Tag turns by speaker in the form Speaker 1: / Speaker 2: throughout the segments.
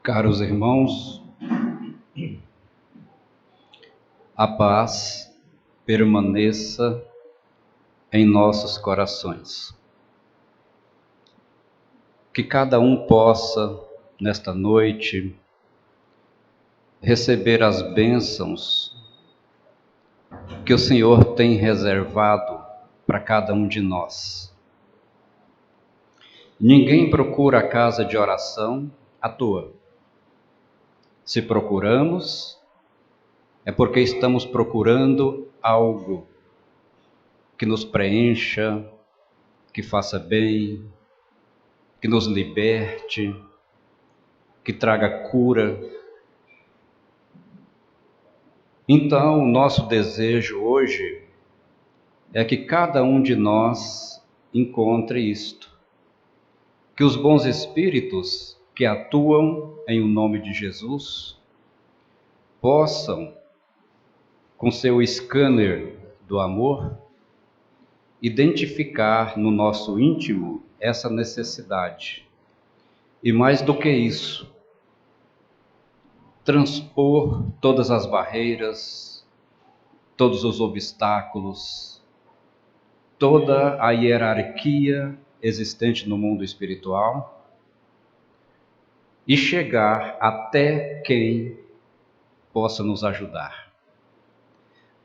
Speaker 1: Caros irmãos, a paz permaneça em nossos corações. Que cada um possa, nesta noite, receber as bênçãos que o Senhor tem reservado para cada um de nós. Ninguém procura a casa de oração à toa. Se procuramos, é porque estamos procurando algo que nos preencha, que faça bem, que nos liberte, que traga cura. Então, o nosso desejo hoje é que cada um de nós encontre isto. Que os bons espíritos que atuam em o nome de Jesus possam, com seu scanner do amor, identificar no nosso íntimo essa necessidade. E mais do que isso, transpor todas as barreiras, todos os obstáculos, toda a hierarquia existente no mundo espiritual e chegar até quem possa nos ajudar.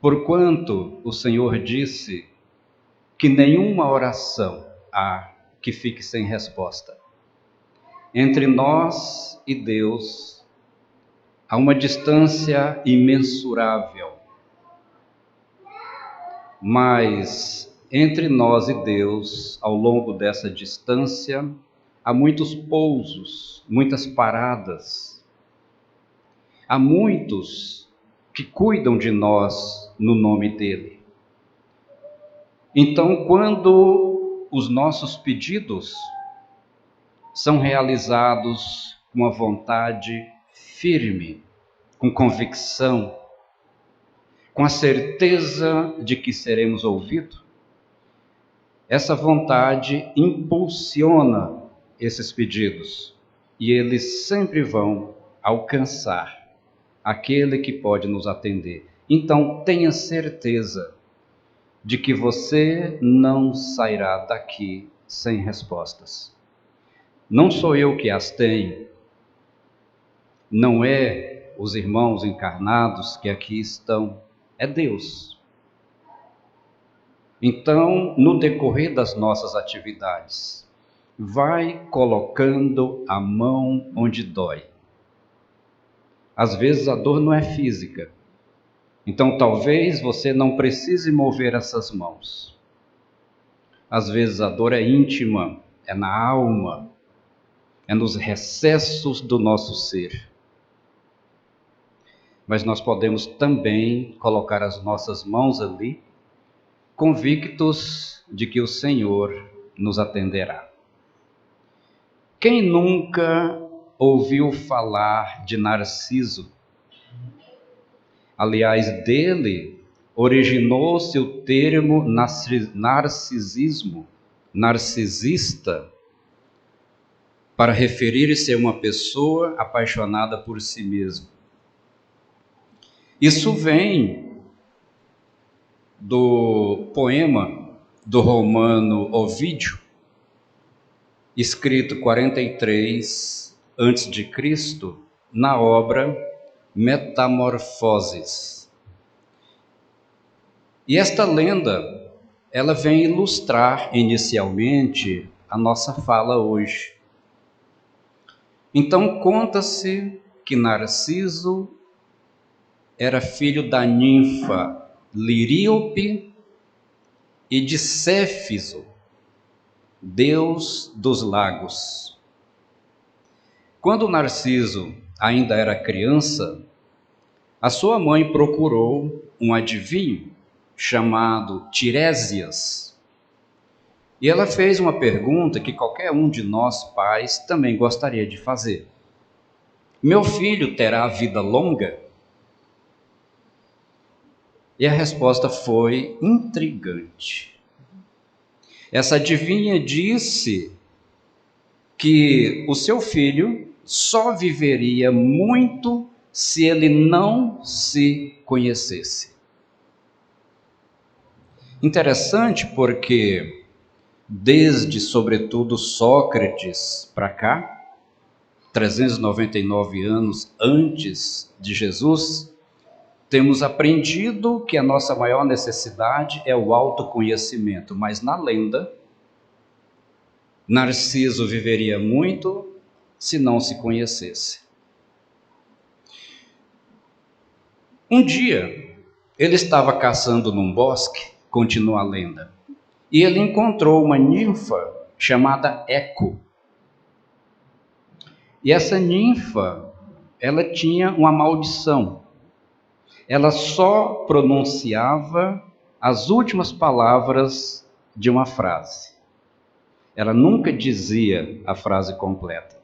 Speaker 1: Porquanto o Senhor disse que nenhuma oração há que fique sem resposta. Entre nós e Deus há uma distância imensurável, mas entre nós e Deus, ao longo dessa distância, há muitos pousos, muitas paradas. Há muitos que cuidam de nós no nome dele. Então, quando os nossos pedidos são realizados com a vontade firme, com convicção, com a certeza de que seremos ouvidos, essa vontade impulsiona esses pedidos e eles sempre vão alcançar aquele que pode nos atender. Então, tenha certeza de que você não sairá daqui sem respostas. Não sou eu que as tenho, não é os irmãos encarnados que aqui estão, é Deus. Então, no decorrer das nossas atividades, vai colocando a mão onde dói. Às vezes a dor não é física, então talvez você não precise mover essas mãos. Às vezes a dor é íntima, é na alma, é nos recessos do nosso ser. Mas nós podemos também colocar as nossas mãos ali, convictos de que o Senhor nos atenderá. Quem nunca ouviu falar de Narciso? Aliás, dele originou-se o termo narcisismo, narcisista, para referir-se a uma pessoa apaixonada por si mesma. Isso vem do poema do romano Ovídio, escrito 43 a.C., na obra Metamorfoses. E esta lenda, ela vem ilustrar inicialmente a nossa fala hoje. Então conta-se que Narciso era filho da ninfa Liríope e de Céfiso, deus dos lagos. Quando Narciso ainda era criança, a sua mãe procurou um adivinho chamado Tiresias. E ela fez uma pergunta que qualquer um de nós pais também gostaria de fazer. Meu filho terá vida longa? E a resposta foi intrigante. Essa adivinha disse que o seu filho só viveria muito se ele não se conhecesse. Interessante porque, desde sobretudo Sócrates para cá, 399 anos antes de Jesus, temos aprendido que a nossa maior necessidade é o autoconhecimento, mas na lenda, Narciso viveria muito se não se conhecesse. Um dia, ele estava caçando num bosque, continua a lenda, e ele encontrou uma ninfa chamada Eco. E essa ninfa, ela tinha uma maldição. Ela só pronunciava as últimas palavras de uma frase. Ela nunca dizia a frase completa.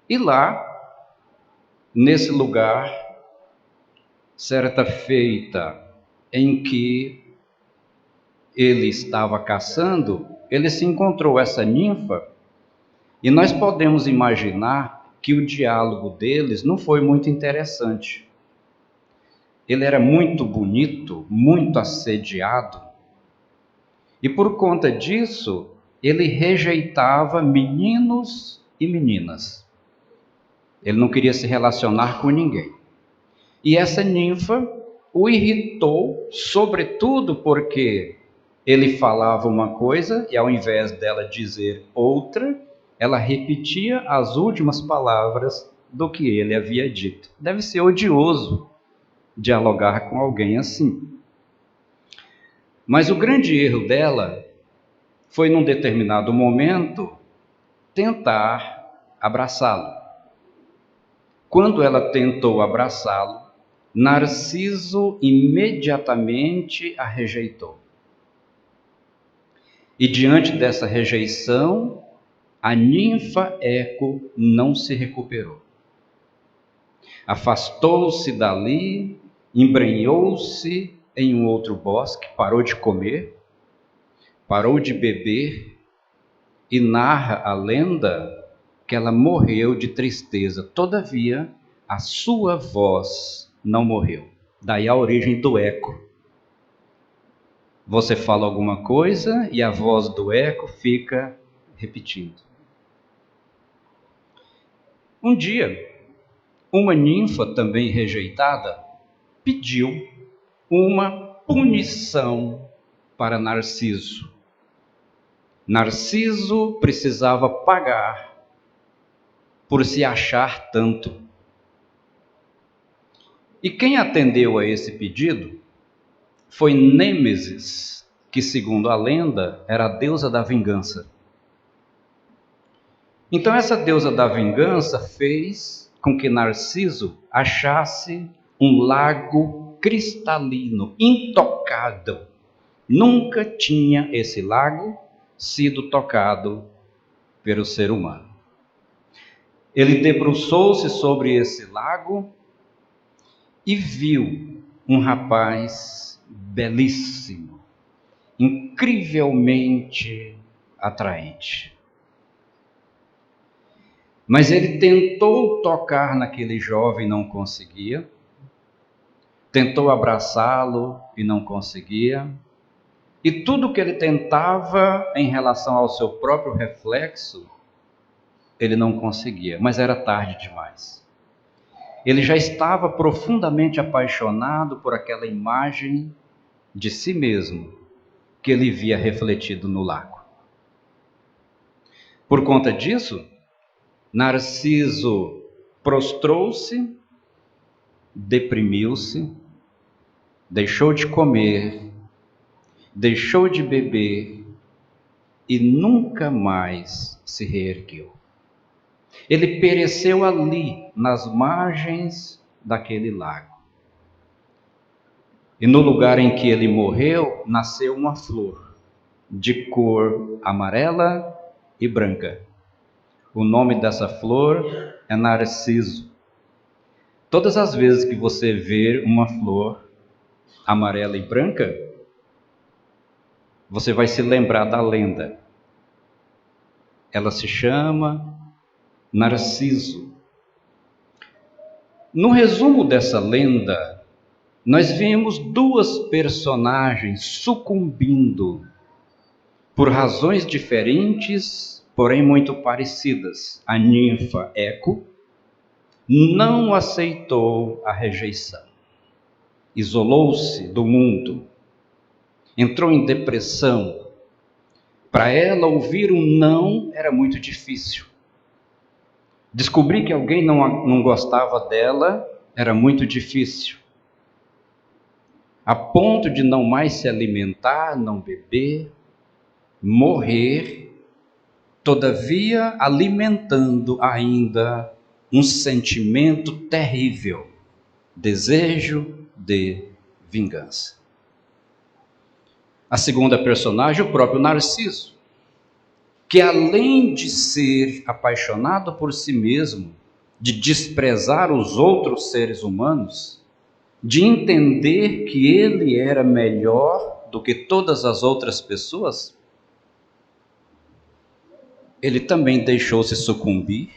Speaker 1: E lá, nesse lugar, certa feita em que ele estava caçando, ele se encontrou essa ninfa, e nós podemos imaginar que o diálogo deles não foi muito interessante. Ele era muito bonito, muito assediado, e por conta disso, ele rejeitava meninos e meninas. Ele não queria se relacionar com ninguém. E essa ninfa o irritou, sobretudo porque ele falava uma coisa e ao invés dela dizer outra, ela repetia as últimas palavras do que ele havia dito. Deve ser odioso dialogar com alguém assim. Mas o grande erro dela foi, num determinado momento, tentar abraçá-lo. Quando ela tentou abraçá-lo, Narciso imediatamente a rejeitou. E diante dessa rejeição, a ninfa Eco não se recuperou. Afastou-se dali, embrenhou-se em um outro bosque, parou de comer, parou de beber, e narra a lenda que ela morreu de tristeza. Todavia, a sua voz não morreu. Daí a origem do eco. Você fala alguma coisa e a voz do eco fica repetindo. Um dia, uma ninfa também rejeitada pediu uma punição para Narciso. Narciso precisava pagar por se achar tanto. E quem atendeu a esse pedido foi Nêmesis, que, segundo a lenda, era a deusa da vingança. Então essa deusa da vingança fez com que Narciso achasse um lago cristalino, intocado. Nunca tinha esse lago sido tocado pelo ser humano. Ele debruçou-se sobre esse lago e viu um rapaz belíssimo, incrivelmente atraente. Mas ele tentou tocar naquele jovem e não conseguia. Tentou abraçá-lo e não conseguia. E tudo que ele tentava em relação ao seu próprio reflexo, ele não conseguia, mas era tarde demais. Ele já estava profundamente apaixonado por aquela imagem de si mesmo que ele via refletido no lago. Por conta disso, Narciso prostrou-se, deprimiu-se, deixou de comer, deixou de beber e nunca mais se reergueu. Ele pereceu ali, nas margens daquele lago. E no lugar em que ele morreu, nasceu uma flor de cor amarela e branca. O nome dessa flor é Narciso. Todas as vezes que você ver uma flor amarela e branca, você vai se lembrar da lenda. Ela se chama Narciso. No resumo dessa lenda, nós vemos duas personagens sucumbindo por razões diferentes, porém muito parecidas. A ninfa Eco não aceitou a rejeição, isolou-se do mundo, entrou em depressão. Para ela, ouvir um não era muito difícil. Descobrir que alguém não gostava dela era muito difícil. A ponto de não mais se alimentar, não beber, morrer, todavia alimentando ainda um sentimento terrível, desejo de vingança. A segunda personagem, o próprio Narciso, que além de ser apaixonado por si mesmo, de desprezar os outros seres humanos, de entender que ele era melhor do que todas as outras pessoas, ele também deixou-se sucumbir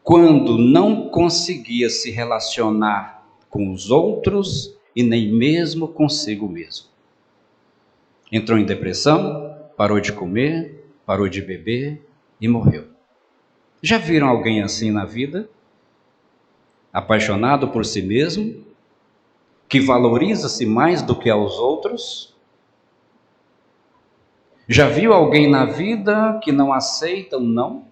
Speaker 1: quando não conseguia se relacionar com os outros e nem mesmo consigo mesmo. Entrou em depressão, parou de comer, parou de beber e morreu. Já viram alguém assim na vida? Apaixonado por si mesmo, que valoriza-se mais do que aos outros? Já viu alguém na vida que não aceita o não?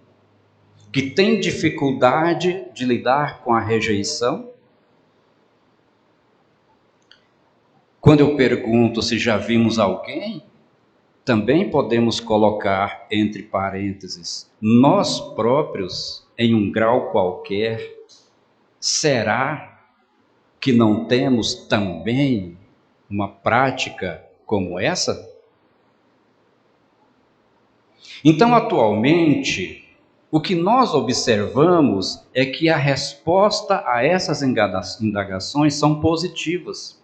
Speaker 1: Que tem dificuldade de lidar com a rejeição? Quando eu pergunto se já vimos alguém, também podemos colocar entre parênteses, nós próprios, em um grau qualquer. Será que não temos também uma prática como essa? Então, atualmente, o que nós observamos é que a resposta a essas indagações são positivas.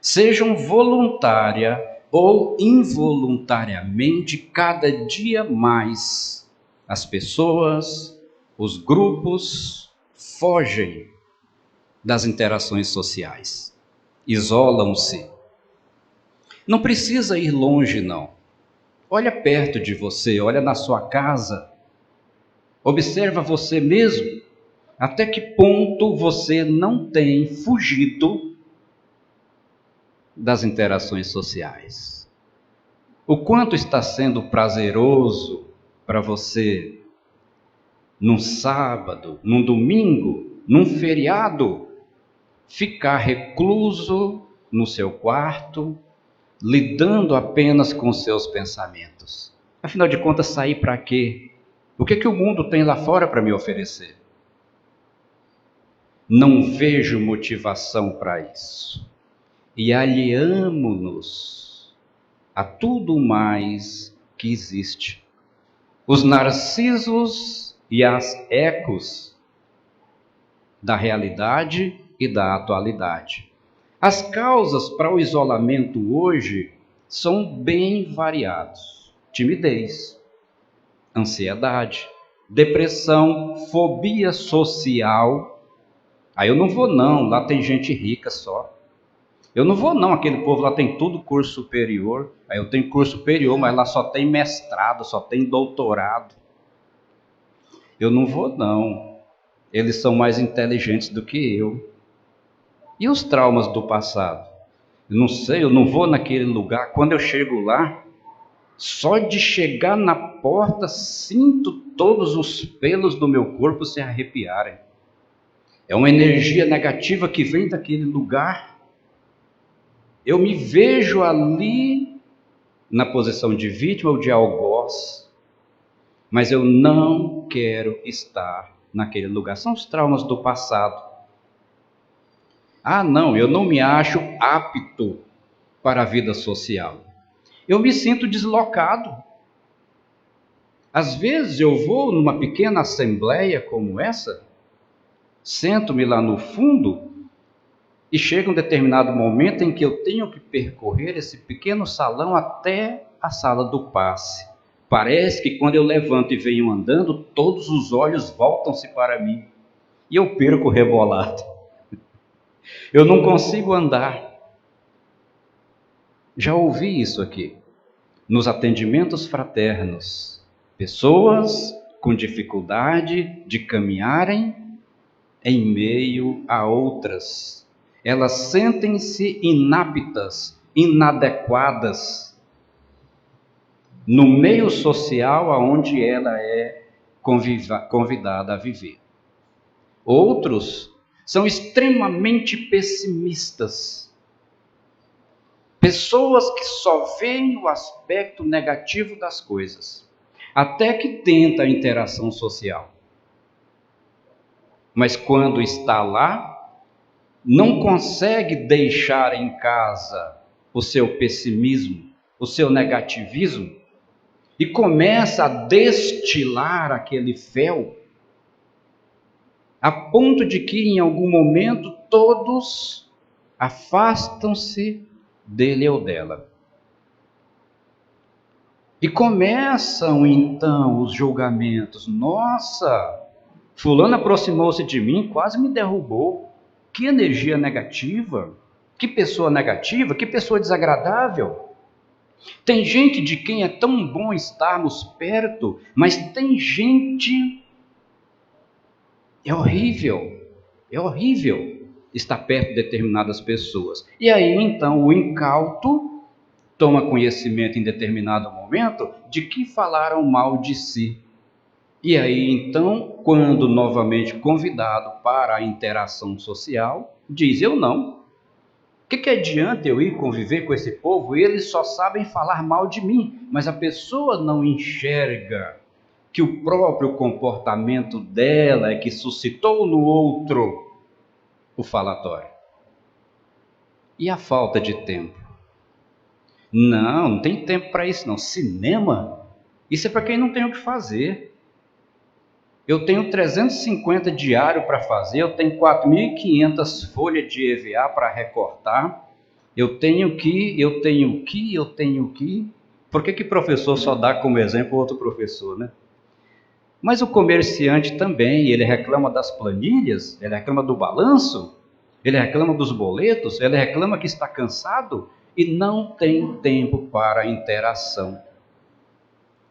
Speaker 1: Sejam voluntária ou involuntariamente, cada dia mais as pessoas, os grupos fogem das interações sociais, isolam-se. Não precisa ir longe, não. Olha perto de você, olha na sua casa, observa você mesmo, até que ponto você não tem fugido das interações sociais. O quanto está sendo prazeroso para você, num sábado, num domingo, num feriado, ficar recluso no seu quarto, lidando apenas com seus pensamentos. Afinal de contas, sair para quê? O que o mundo tem lá fora para me oferecer? Não vejo motivação para isso. E alheamo-nos a tudo mais que existe. Os narcisos e as ecos da realidade e da atualidade. As causas para o isolamento hoje são bem variadas. Timidez, ansiedade, depressão, fobia social. Aí eu não vou não, lá tem gente rica só. Eu não vou não, aquele povo lá tem tudo curso superior. Aí eu tenho curso superior, mas lá só tem mestrado, só tem doutorado. Eu não vou não. Eles são mais inteligentes do que eu. E os traumas do passado? Eu não sei, eu não vou naquele lugar. Quando eu chego lá, só de chegar na porta, sinto todos os pelos do meu corpo se arrepiarem. É uma energia negativa que vem daquele lugar. Eu me vejo ali na posição de vítima ou de algoz, mas eu não quero estar naquele lugar. São os traumas do passado. Ah, não, eu não me acho apto para a vida social. Eu me sinto deslocado. Às vezes eu vou numa pequena assembleia como essa, sento-me lá no fundo e chega um determinado momento em que eu tenho que percorrer esse pequeno salão até a sala do passe. Parece que quando eu levanto e venho andando, todos os olhos voltam-se para mim e eu perco o rebolado. Eu não consigo andar. Já ouvi isso aqui nos atendimentos fraternos. Pessoas com dificuldade de caminharem em meio a outras. Elas sentem-se inaptas, inadequadas no meio social aonde ela é convidada a viver. Outros são extremamente pessimistas. Pessoas que só veem o aspecto negativo das coisas, até que tenta a interação social. Mas quando está lá, não consegue deixar em casa o seu pessimismo, o seu negativismo, e começa a destilar aquele fel, a ponto de que em algum momento todos afastam-se dele ou dela. E começam então os julgamentos. Nossa, fulano aproximou-se de mim, quase me derrubou. Que energia negativa, que pessoa negativa, que pessoa desagradável. Tem gente de quem é tão bom estarmos perto, mas tem gente... É horrível estar perto de determinadas pessoas. E aí então o incauto toma conhecimento em determinado momento de que falaram mal de si. E aí então, quando novamente convidado para a interação social, diz: eu não. O que adianta eu ir conviver com esse povo? Eles só sabem falar mal de mim, mas a pessoa não enxerga que o próprio comportamento dela é que suscitou no outro o falatório. E a falta de tempo? Não tem tempo para isso não. Cinema? Isso é para quem não tem o que fazer. Eu tenho 350 diário para fazer, eu tenho 4.500 folhas de EVA para recortar, eu tenho que... Por que professor só dá como exemplo outro professor, né? Mas o comerciante também, ele reclama das planilhas, ele reclama do balanço, ele reclama dos boletos, ele reclama que está cansado e não tem tempo para interação.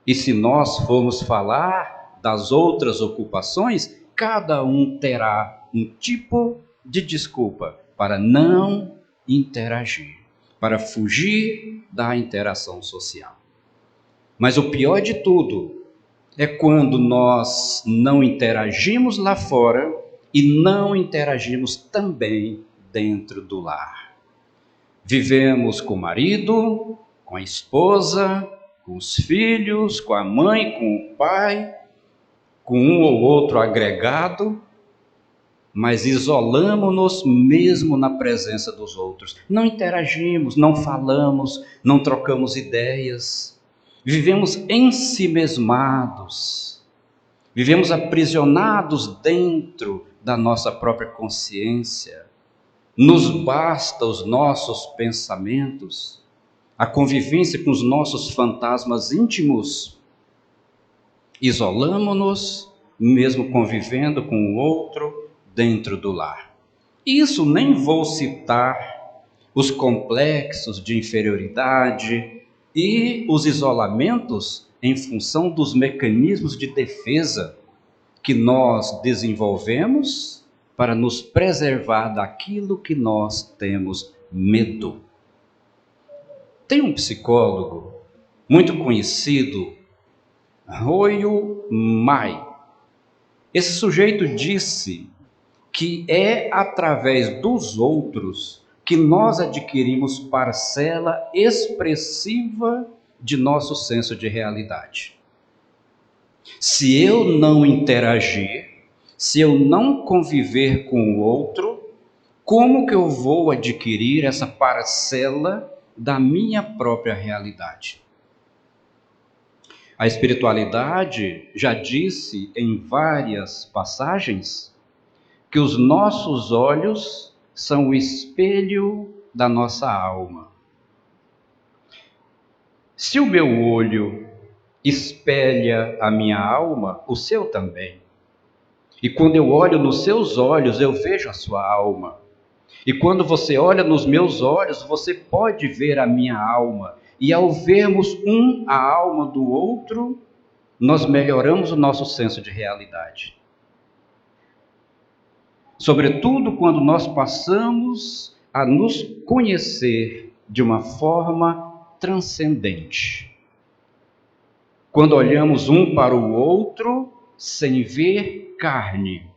Speaker 1: E se nós formos falar das outras ocupações, cada um terá um tipo de desculpa para não interagir, para fugir da interação social. Mas o pior de tudo é quando nós não interagimos lá fora e não interagimos também dentro do lar. Vivemos com o marido, com a esposa, com os filhos, com a mãe, com o pai, com um ou outro agregado, mas isolamo-nos mesmo na presença dos outros. Não interagimos, não falamos, não trocamos ideias. Vivemos ensimesmados. Vivemos aprisionados dentro da nossa própria consciência. Nos basta os nossos pensamentos, a convivência com os nossos fantasmas íntimos. Isolamo-nos, mesmo convivendo com o outro dentro do lar. Isso nem vou citar os complexos de inferioridade e os isolamentos em função dos mecanismos de defesa que nós desenvolvemos para nos preservar daquilo que nós temos medo. Tem um psicólogo muito conhecido, Royo Mai. Esse sujeito disse que é através dos outros que nós adquirimos parcela expressiva de nosso senso de realidade. Se eu não interagir, se eu não conviver com o outro, como que eu vou adquirir essa parcela da minha própria realidade? A espiritualidade já disse em várias passagens que os nossos olhos são o espelho da nossa alma. Se o meu olho espelha a minha alma, o seu também. E quando eu olho nos seus olhos, eu vejo a sua alma. E quando você olha nos meus olhos, você pode ver a minha alma. E ao vermos a alma do outro, nós melhoramos o nosso senso de realidade. Sobretudo quando nós passamos a nos conhecer de uma forma transcendente. Quando olhamos um para o outro sem ver carne,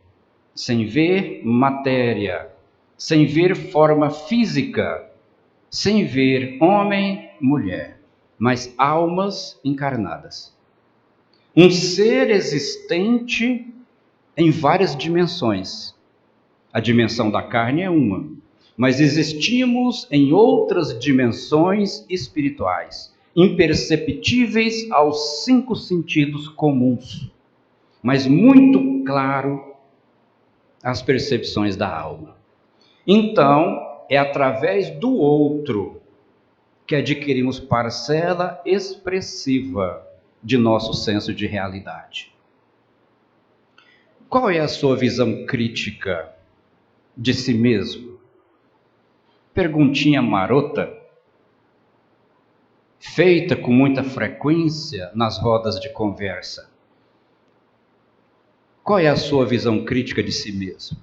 Speaker 1: sem ver matéria, sem ver forma física, sem ver homem, mulher, mas almas encarnadas. Um ser existente em várias dimensões. A dimensão da carne é uma, mas existimos em outras dimensões espirituais, imperceptíveis aos 5 sentidos comuns, mas muito claro às percepções da alma. Então, é através do outro que adquirimos parcela expressiva de nosso senso de realidade. Qual é a sua visão crítica de si mesmo? Perguntinha marota, feita com muita frequência nas rodas de conversa. Qual é a sua visão crítica de si mesmo?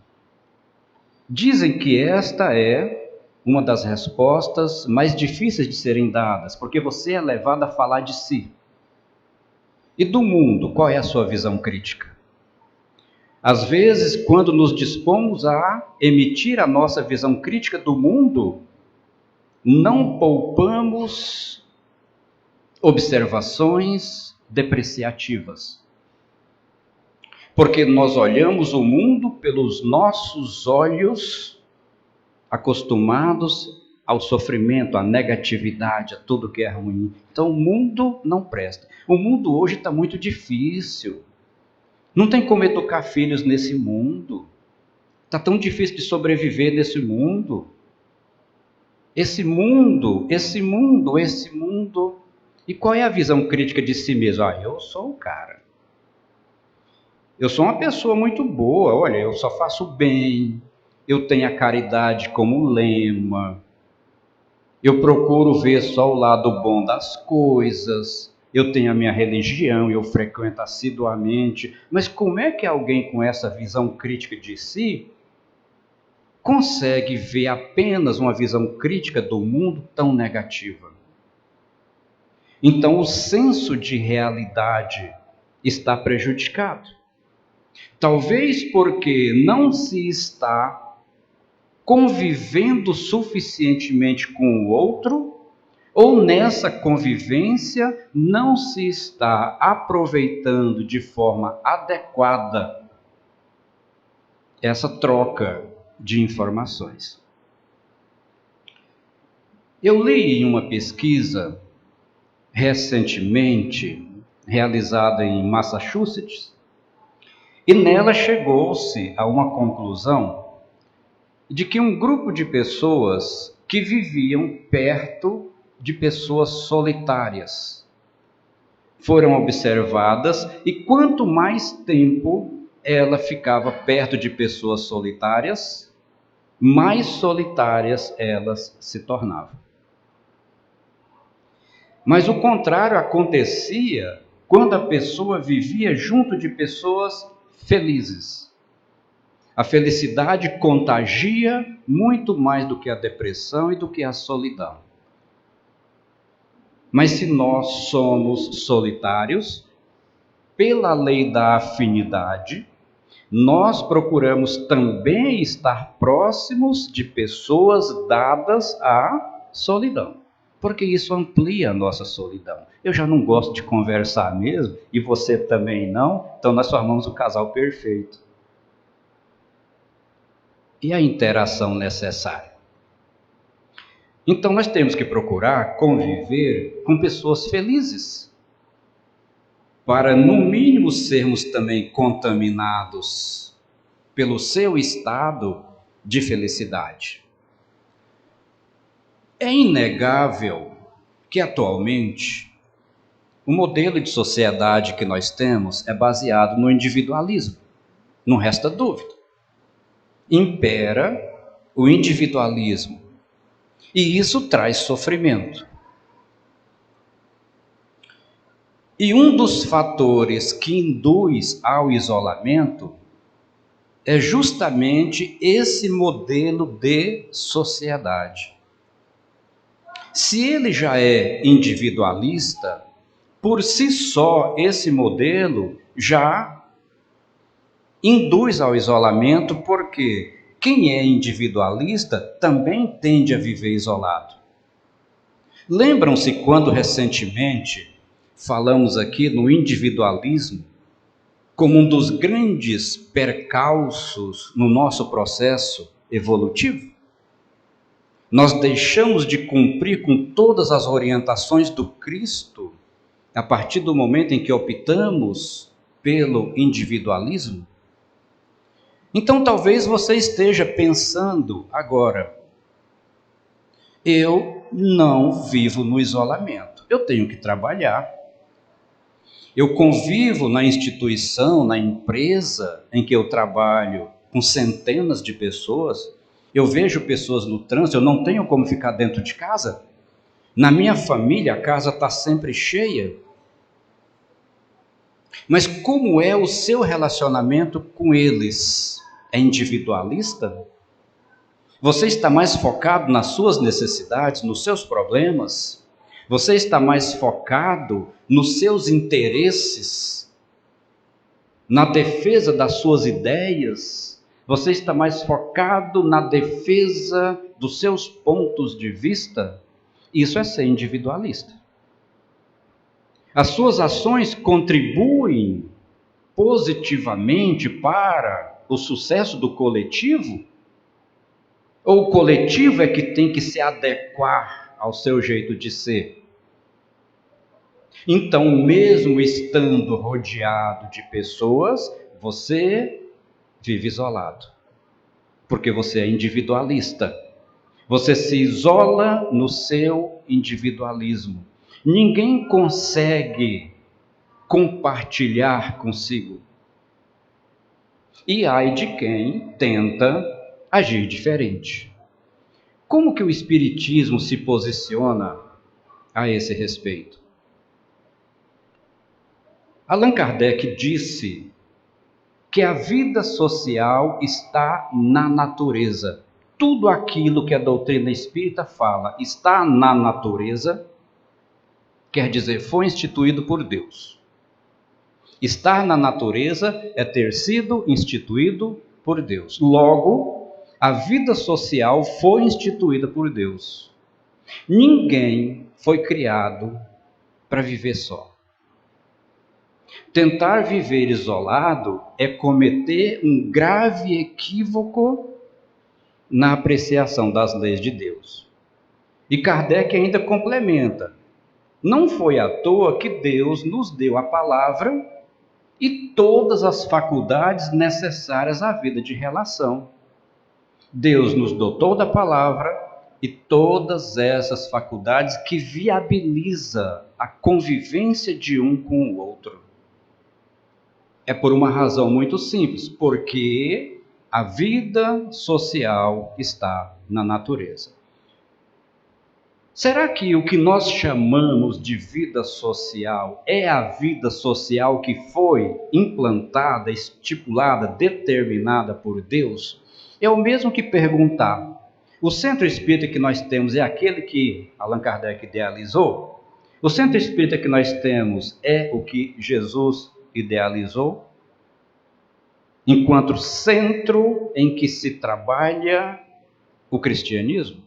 Speaker 1: Dizem que esta é uma das respostas mais difíceis de serem dadas, porque você é levado a falar de si. E do mundo, qual é a sua visão crítica? Às vezes, quando nos dispomos a emitir a nossa visão crítica do mundo, não poupamos observações depreciativas. Porque nós olhamos o mundo pelos nossos olhos acostumados ao sofrimento, à negatividade, a tudo que é ruim. Então o mundo não presta. O mundo hoje está muito difícil. Não tem como educar filhos nesse mundo. Está tão difícil de sobreviver nesse mundo. Esse mundo. E qual é a visão crítica de si mesmo? Eu sou o cara. Eu sou uma pessoa muito boa. Olha, eu só faço bem. Eu tenho a caridade como lema. Eu procuro ver só o lado bom das coisas. Eu tenho a minha religião, eu frequento assiduamente. Mas como é que alguém com essa visão crítica de si consegue ver apenas uma visão crítica do mundo tão negativa? Então o senso de realidade está prejudicado. Talvez porque não se está convivendo suficientemente com o outro, ou nessa convivência não se está aproveitando de forma adequada essa troca de informações. Eu li em uma pesquisa recentemente realizada em Massachusetts, e nela chegou-se a uma conclusão de que um grupo de pessoas que viviam perto de pessoas solitárias foram observadas, e quanto mais tempo ela ficava perto de pessoas solitárias, mais solitárias elas se tornavam. Mas o contrário acontecia quando a pessoa vivia junto de pessoas felizes. A felicidade contagia muito mais do que a depressão e do que a solidão. Mas se nós somos solitários, pela lei da afinidade, nós procuramos também estar próximos de pessoas dadas à solidão, porque isso amplia a nossa solidão. Eu já não gosto de conversar mesmo, e você também não, então nós formamos o casal perfeito. E a interação necessária? Então nós temos que procurar conviver com pessoas felizes, para no mínimo sermos também contaminados pelo seu estado de felicidade. É inegável que atualmente O modelo de sociedade que nós temos é baseado no individualismo, não resta dúvida. Impera o individualismo e isso traz sofrimento. E um dos fatores que induz ao isolamento é justamente esse modelo de sociedade. Se ele já é individualista, por si só esse modelo já induz ao isolamento, porque quem é individualista também tende a viver isolado. Lembram-se quando recentemente falamos aqui no individualismo como um dos grandes percalços no nosso processo evolutivo? Nós deixamos de cumprir com todas as orientações do Cristo a partir do momento em que optamos pelo individualismo? Então talvez você esteja pensando agora, eu não vivo no isolamento, eu tenho que trabalhar. Eu convivo na instituição, na empresa em que eu trabalho com centenas de pessoas, eu vejo pessoas no trânsito, eu não tenho como ficar dentro de casa. Na minha família a casa está sempre cheia. Mas como é o seu relacionamento com eles? É individualista? Você está mais focado nas suas necessidades, nos seus problemas? Você está mais focado nos seus interesses, na defesa das suas ideias? Você está mais focado na defesa dos seus pontos de vista? Isso é ser individualista. As suas ações contribuem positivamente para o sucesso do coletivo? Ou o coletivo é que tem que se adequar ao seu jeito de ser? Então, mesmo estando rodeado de pessoas, você vive isolado, porque você é individualista. Você se isola no seu individualismo. Ninguém consegue compartilhar consigo. E ai de quem tenta agir diferente. Como que o Espiritismo se posiciona a esse respeito? Allan Kardec disse que a vida social está na natureza. Tudo aquilo que a doutrina espírita fala está na natureza, quer dizer, foi instituído por Deus. Estar na natureza é ter sido instituído por Deus. Logo, a vida social foi instituída por Deus. Ninguém foi criado para viver só. Tentar viver isolado é cometer um grave equívoco na apreciação das leis de Deus. E Kardec ainda complementa: não foi à toa que Deus nos deu a palavra e todas as faculdades necessárias à vida de relação. Deus nos dotou da palavra e todas essas faculdades que viabiliza a convivência de um com o outro. É por uma razão muito simples, porque a vida social está na natureza. Será que o que nós chamamos de vida social é a vida social que foi implantada, estipulada, determinada por Deus? É o mesmo que perguntar: o centro espírita que nós temos é aquele que Allan Kardec idealizou? O centro espírita que nós temos é o que Jesus idealizou? Enquanto centro em que se trabalha o cristianismo?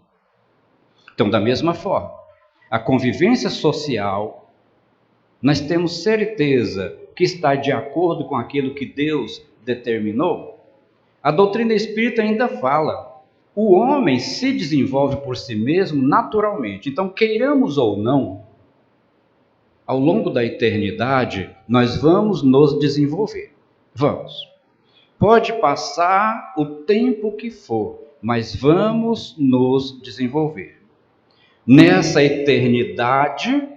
Speaker 1: Então, da mesma forma, a convivência social, nós temos certeza que está de acordo com aquilo que Deus determinou? A doutrina espírita ainda fala: o homem se desenvolve por si mesmo naturalmente. Então, queiramos ou não, ao longo da eternidade, nós vamos nos desenvolver. Vamos. Pode passar o tempo que for, mas vamos nos desenvolver. Nessa eternidade,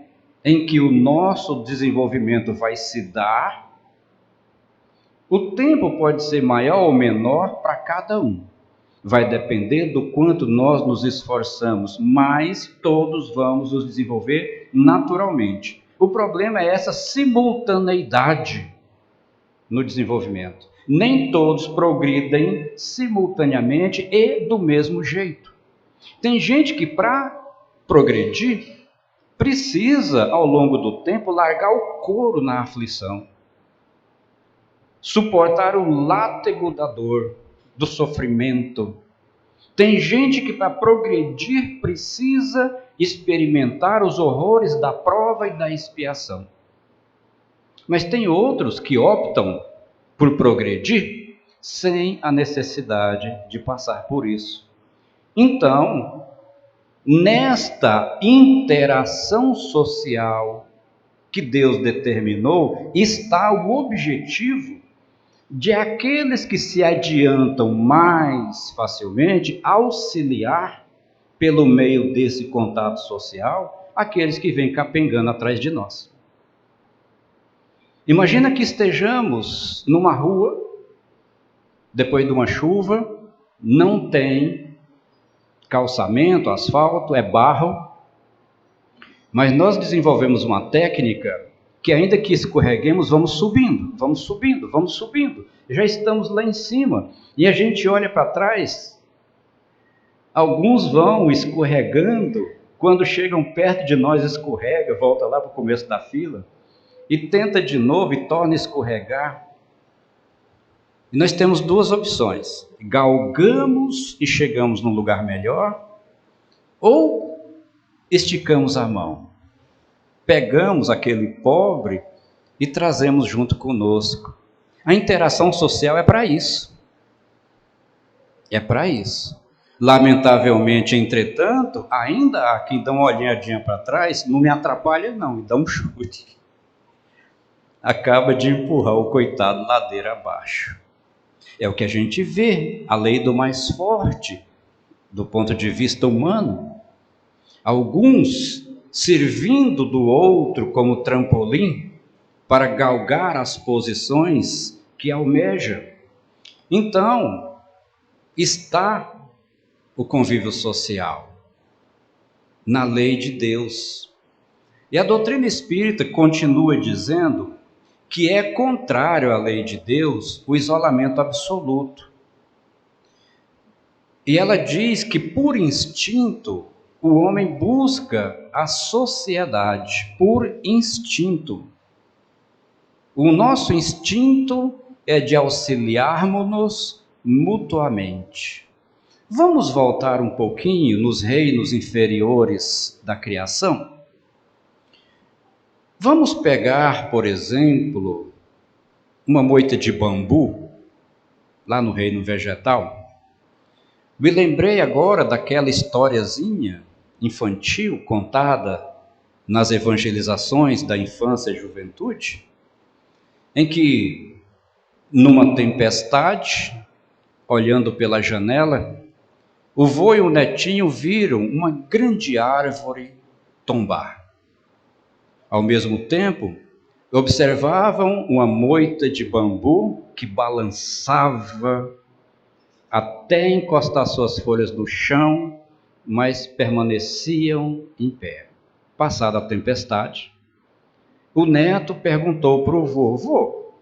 Speaker 1: em que o nosso desenvolvimento vai se dar, o tempo pode ser maior ou menor para cada um. Vai depender do quanto nós nos esforçamos, mas todos vamos nos desenvolver naturalmente. O problema é essa simultaneidade no desenvolvimento. Nem todos progridem simultaneamente e do mesmo jeito. Tem gente que, para progredir, precisa, ao longo do tempo, largar o couro na aflição, suportar o látego da dor, do sofrimento. Tem gente que, para progredir, precisa experimentar os horrores da prova e da expiação. Mas tem outros que optam por progredir sem a necessidade de passar por isso. Então, nesta interação social que Deus determinou, está o objetivo de aqueles que se adiantam mais facilmente auxiliar, pelo meio desse contato social, aqueles que vêm capengando atrás de nós. Imagina que estejamos numa rua, depois de uma chuva, não tem calçamento, asfalto, é barro, mas nós desenvolvemos uma técnica que, ainda que escorreguemos, vamos subindo, vamos subindo, vamos subindo. Já estamos lá em cima e a gente olha para trás. Alguns vão escorregando, quando chegam perto de nós escorrega, volta lá para o começo da fila e tenta de novo e torna a escorregar. E nós temos duas opções: galgamos e chegamos num lugar melhor, ou esticamos a mão, pegamos aquele pobre e trazemos junto conosco. A interação social é para isso. É para isso. Lamentavelmente, entretanto, ainda há quem dá uma olhadinha para trás, não me atrapalha não, me dá um chute. Acaba de empurrar o coitado ladeira abaixo. É o que a gente vê, a lei do mais forte, do ponto de vista humano. Alguns servindo do outro como trampolim para galgar as posições que almeja. Então, está o convívio social na lei de Deus. E a doutrina espírita continua dizendo que é contrário à lei de Deus o isolamento absoluto. E ela diz que, por instinto, o homem busca a sociedade, por instinto. O nosso instinto é de auxiliarmos-nos mutuamente. Vamos voltar um pouquinho nos reinos inferiores da criação? Vamos pegar, por exemplo, uma moita de bambu, lá no reino vegetal. Me lembrei agora daquela historiazinha infantil contada nas evangelizações da infância e juventude, em que, numa tempestade, olhando pela janela, o vô e o netinho viram uma grande árvore tombar. Ao mesmo tempo, observavam uma moita de bambu que balançava até encostar suas folhas no chão, mas permaneciam em pé. Passada a tempestade, o neto perguntou para o vô: vô,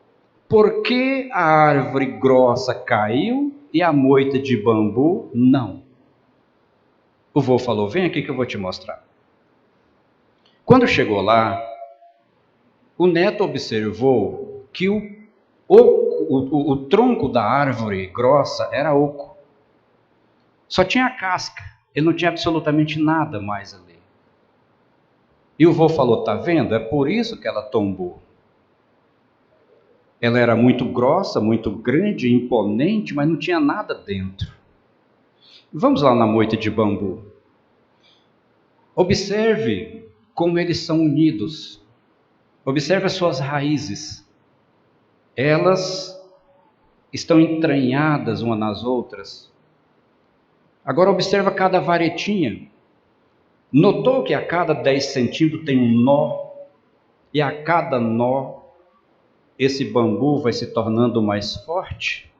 Speaker 1: por que a árvore grossa caiu e a moita de bambu não? O vô falou: vem aqui que eu vou te mostrar. Quando chegou lá, o neto observou que o tronco da árvore grossa era oco. Só tinha a casca, ele não tinha absolutamente nada mais ali. E o vô falou: tá vendo? É por isso que ela tombou. Ela era muito grossa, muito grande, imponente, mas não tinha nada dentro. Vamos lá na moita de bambu. Observe como eles são unidos. Observe as suas raízes. Elas estão entranhadas umas nas outras. Agora observa cada varetinha. Notou que a cada 10 centímetros tem um nó e a cada nó, esse bambu vai se tornando mais forte.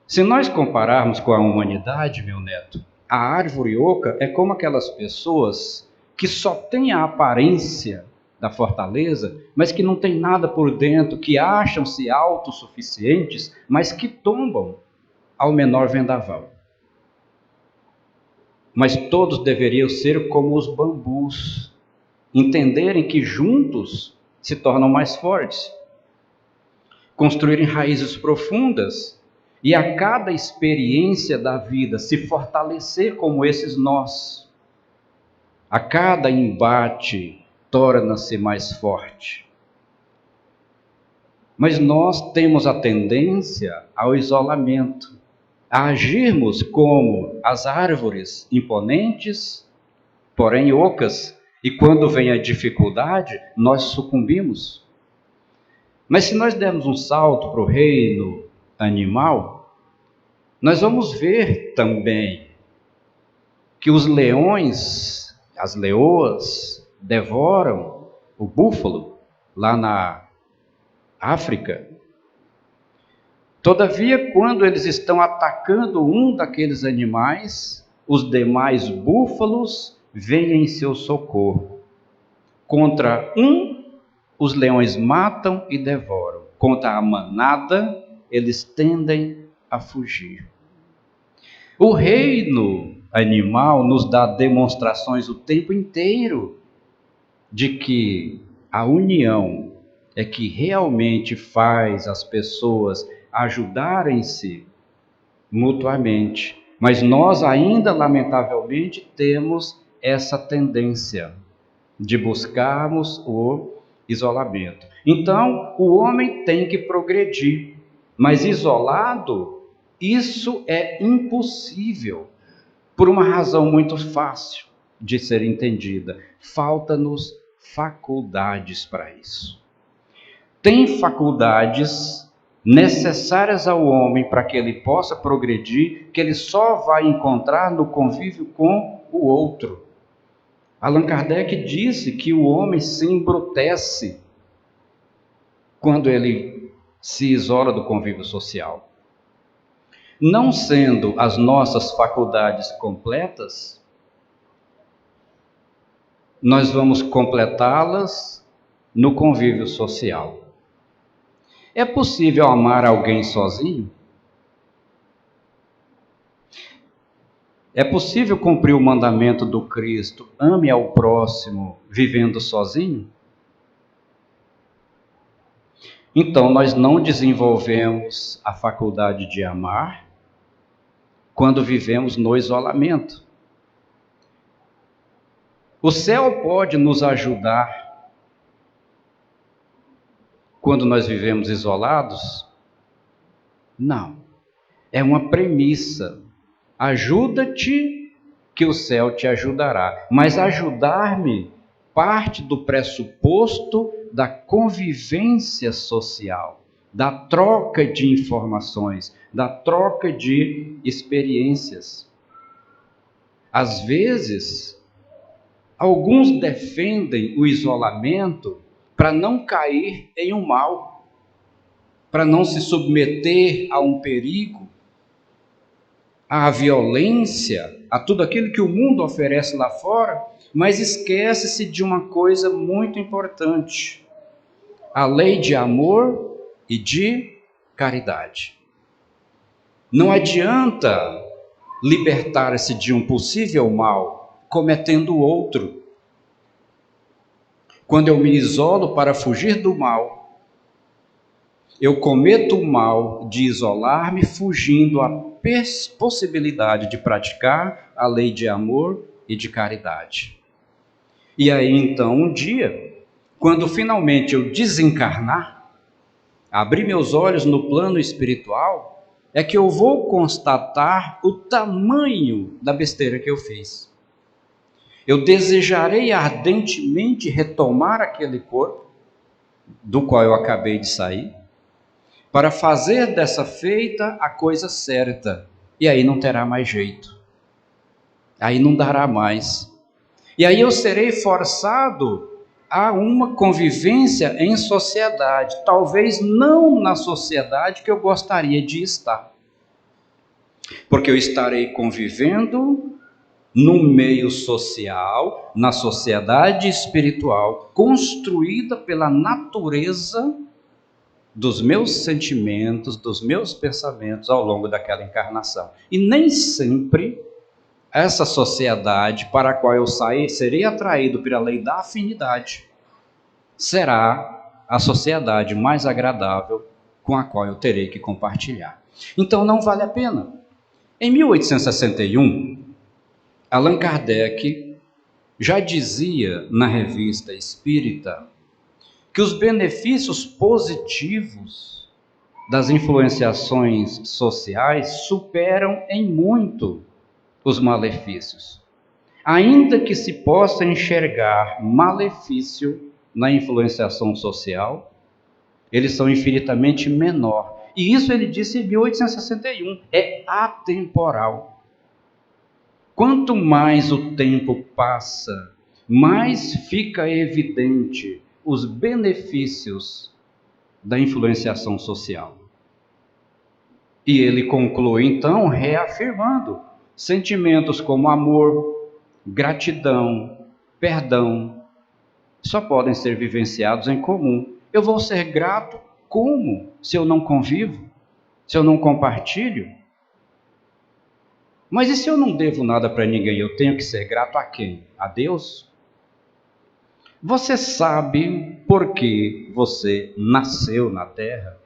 Speaker 1: Se nós compararmos com a humanidade, meu neto, a árvore oca é como aquelas pessoas que só têm a aparência da fortaleza, mas que não tem nada por dentro, que acham-se autossuficientes, mas que tombam ao menor vendaval. Mas todos deveriam ser como os bambus, entenderem que juntos se tornam mais fortes, construírem raízes profundas e a cada experiência da vida se fortalecer como esses nós. A cada embate torna-se mais forte. Mas nós temos a tendência ao isolamento, a agirmos como as árvores imponentes, porém ocas, e quando vem a dificuldade, nós sucumbimos. Mas se nós dermos um salto para o reino animal, nós vamos ver também que os leões, as leoas, devoram o búfalo lá na África. Todavia, quando eles estão atacando um daqueles animais, os demais búfalos vêm em seu socorro. Contra um, os leões matam e devoram. Contra a manada, eles tendem a fugir. O reino animal nos dá demonstrações o tempo inteiro de que a união é que realmente faz as pessoas ajudarem-se mutuamente. Mas nós ainda, lamentavelmente, temos essa tendência de buscarmos o isolamento. Então, o homem tem que progredir, mas isolado, isso é impossível, por uma razão muito fácil de ser entendida. Falta-nos faculdades para isso. Tem faculdades necessárias ao homem para que ele possa progredir, que ele só vai encontrar no convívio com o outro. Allan Kardec disse que o homem se embrutece quando ele se isola do convívio social. Não sendo as nossas faculdades completas, nós vamos completá-las no convívio social. É possível amar alguém sozinho? É possível cumprir o mandamento do Cristo, ame ao próximo, vivendo sozinho? Então, nós não desenvolvemos a faculdade de amar quando vivemos no isolamento. O céu pode nos ajudar quando nós vivemos isolados? Não. É uma premissa. Ajuda-te que o céu te ajudará. Mas ajudar-me parte do pressuposto da convivência social, da troca de informações, da troca de experiências. Às vezes, alguns defendem o isolamento para não cair em um mal, para não se submeter a um perigo, à violência, a tudo aquilo que o mundo oferece lá fora, mas esquece-se de uma coisa muito importante: a lei de amor e de caridade. Não adianta libertar-se de um possível mal cometendo outro. Quando eu me isolo para fugir do mal, eu cometo o mal de isolar-me, fugindo à possibilidade de praticar a lei de amor e de caridade. E aí então, um dia, quando finalmente eu desencarnar, abrir meus olhos no plano espiritual, é que eu vou constatar o tamanho da besteira que eu fiz. Eu desejarei ardentemente retomar aquele corpo do qual eu acabei de sair, para fazer dessa feita a coisa certa. E aí não terá mais jeito. Aí não dará mais. E aí eu serei forçado há uma convivência em sociedade, talvez não na sociedade que eu gostaria de estar. Porque eu estarei convivendo no meio social, na sociedade espiritual, construída pela natureza dos meus sentimentos, dos meus pensamentos ao longo daquela encarnação. E nem sempre essa sociedade para a qual eu serei atraído pela lei da afinidade será a sociedade mais agradável com a qual eu terei que compartilhar. Então não vale a pena. Em 1861, Allan Kardec já dizia na Revista Espírita que os benefícios positivos das influenciações sociais superam em muito os malefícios. Ainda que se possa enxergar malefício na influenciação social, eles são infinitamente menor. E isso ele disse em 1861, é atemporal. Quanto mais o tempo passa, mais fica evidente os benefícios da influenciação social. E ele conclui então reafirmando sentimentos como amor, gratidão, perdão, só podem ser vivenciados em comum. Eu vou ser grato como? Se eu não convivo? Se eu não compartilho? Mas e se eu não devo nada para ninguém? Eu tenho que ser grato a quem? A Deus? Você sabe por que você nasceu na Terra?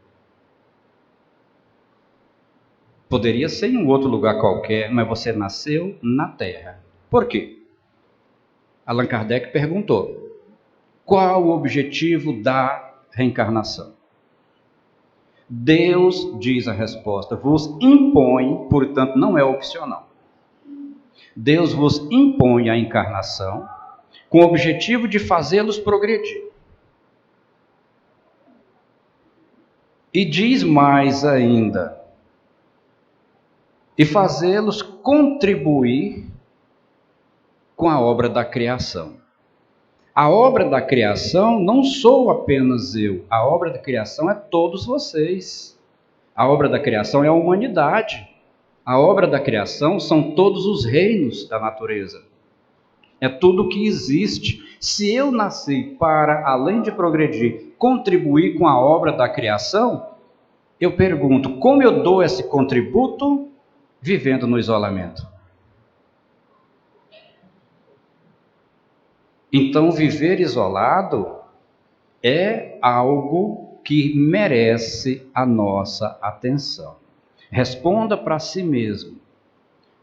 Speaker 1: Poderia ser em um outro lugar qualquer, mas você nasceu na Terra. Por quê? Allan Kardec perguntou: qual o objetivo da reencarnação? Deus, diz a resposta, vos impõe, portanto não é opcional. Deus vos impõe a encarnação com o objetivo de fazê-los progredir. E diz mais ainda, e fazê-los contribuir com a obra da criação. A obra da criação não sou apenas eu, a obra da criação é todos vocês. A obra da criação é a humanidade. A obra da criação são todos os reinos da natureza. É tudo que existe. Se eu nasci para, além de progredir, contribuir com a obra da criação, eu pergunto, como eu dou esse contributo vivendo no isolamento? Então, viver isolado é algo que merece a nossa atenção. Responda para si mesmo.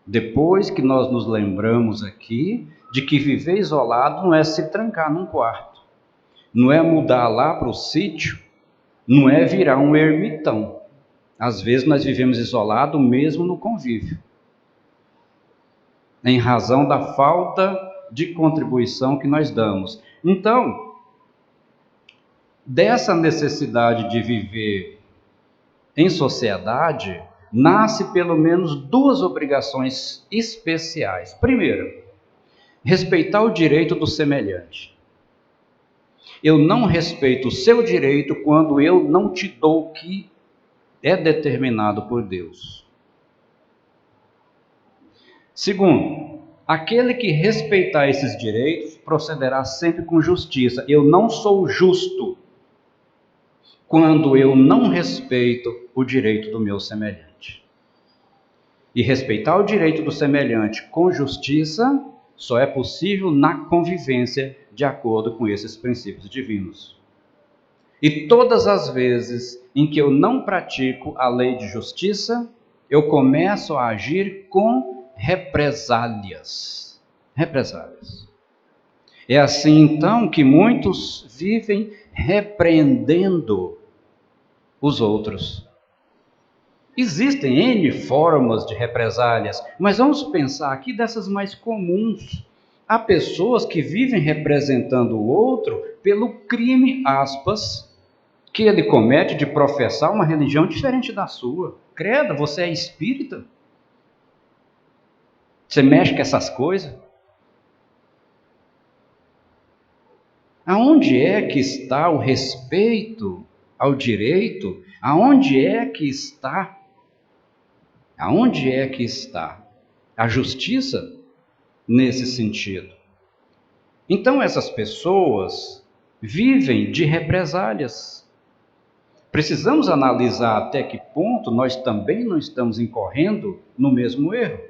Speaker 1: Depois que nós nos lembramos aqui de que viver isolado não é se trancar num quarto, não é mudar lá para o sítio, não é virar um ermitão. Às vezes nós vivemos isolado mesmo no convívio, em razão da falta de contribuição que nós damos. Então, dessa necessidade de viver em sociedade, nasce pelo menos duas obrigações especiais. Primeiro, respeitar o direito do semelhante. Eu não respeito o seu direito quando eu não te dou o que é determinado por Deus. Segundo, aquele que respeitar esses direitos procederá sempre com justiça. Eu não sou justo quando eu não respeito o direito do meu semelhante. E respeitar o direito do semelhante com justiça só é possível na convivência de acordo com esses princípios divinos. E todas as vezes em que eu não pratico a lei de justiça, eu começo a agir com represálias. Represálias. É assim então que muitos vivem repreendendo os outros. Existem N formas de represálias, mas vamos pensar aqui dessas mais comuns. Há pessoas que vivem representando o outro pelo crime, aspas, que ele comete de professar uma religião diferente da sua. Credo, você é espírita? Você mexe com essas coisas? Aonde é que está o respeito ao direito? Aonde é que está? Aonde é que está a justiça nesse sentido? Então essas pessoas vivem de represálias. Precisamos analisar até que ponto nós também não estamos incorrendo no mesmo erro.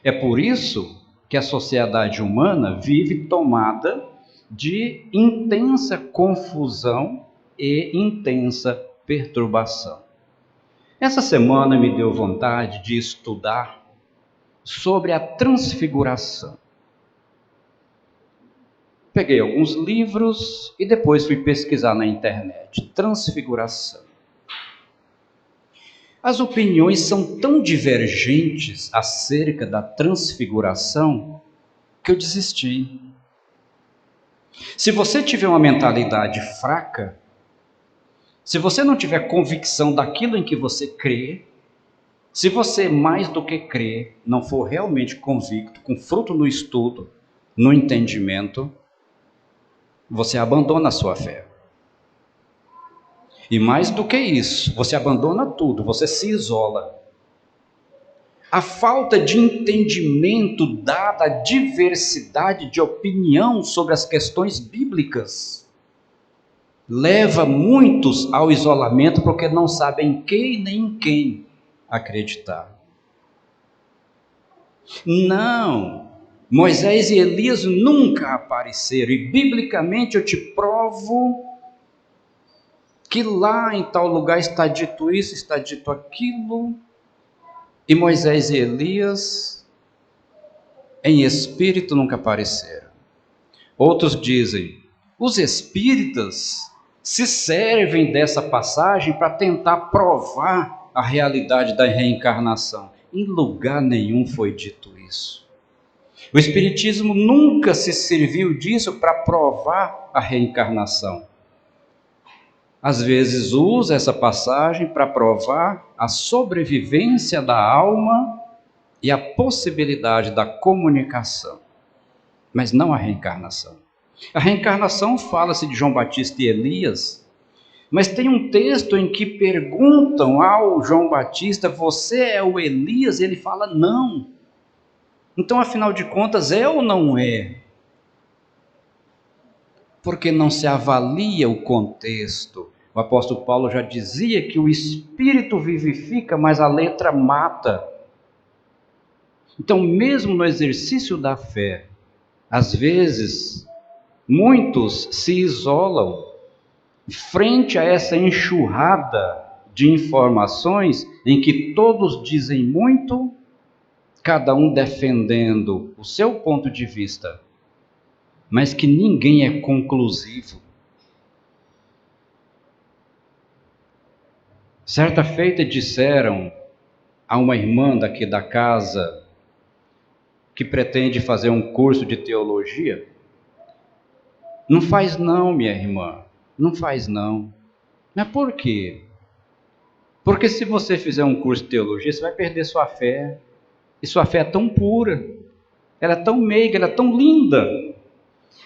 Speaker 1: É por isso que a sociedade humana vive tomada de intensa confusão e intensa perturbação. Essa semana me deu vontade de estudar sobre a transfiguração. Peguei alguns livros e depois fui pesquisar na internet. Transfiguração. As opiniões são tão divergentes acerca da transfiguração que eu desisti. Se você tiver uma mentalidade fraca, se você não tiver convicção daquilo em que você crê, se você mais do que crê, não for realmente convicto, com fruto no estudo, no entendimento, você abandona a sua fé. E mais do que isso, você abandona tudo, você se isola. A falta de entendimento dada a diversidade de opinião sobre as questões bíblicas leva muitos ao isolamento porque não sabem quem nem em quem acreditar. Não, Moisés e Elias nunca apareceram, e biblicamente eu te provo que lá em tal lugar está dito isso, está dito aquilo, e Moisés e Elias em espírito nunca apareceram. Outros dizem, os espíritas se servem dessa passagem para tentar provar a realidade da reencarnação. Em lugar nenhum foi dito isso. O espiritismo nunca se serviu disso para provar a reencarnação. Às vezes usa essa passagem para provar a sobrevivência da alma e a possibilidade da comunicação, mas não a reencarnação. A reencarnação fala-se de João Batista e Elias, mas tem um texto em que perguntam ao João Batista, você é o Elias? E ele fala, não. Então, afinal de contas, é ou não é? Porque não se avalia o contexto. O apóstolo Paulo já dizia que o espírito vivifica, mas a letra mata. Então, mesmo no exercício da fé, às vezes, muitos se isolam frente a essa enxurrada de informações em que todos dizem muito, cada um defendendo o seu ponto de vista, mas que ninguém é conclusivo. Certa feita disseram a uma irmã daqui da casa que pretende fazer um curso de teologia, não faz não, minha irmã, não faz não. Mas por quê? Porque se você fizer um curso de teologia, você vai perder sua fé. E sua fé é tão pura, ela é tão meiga, ela é tão linda.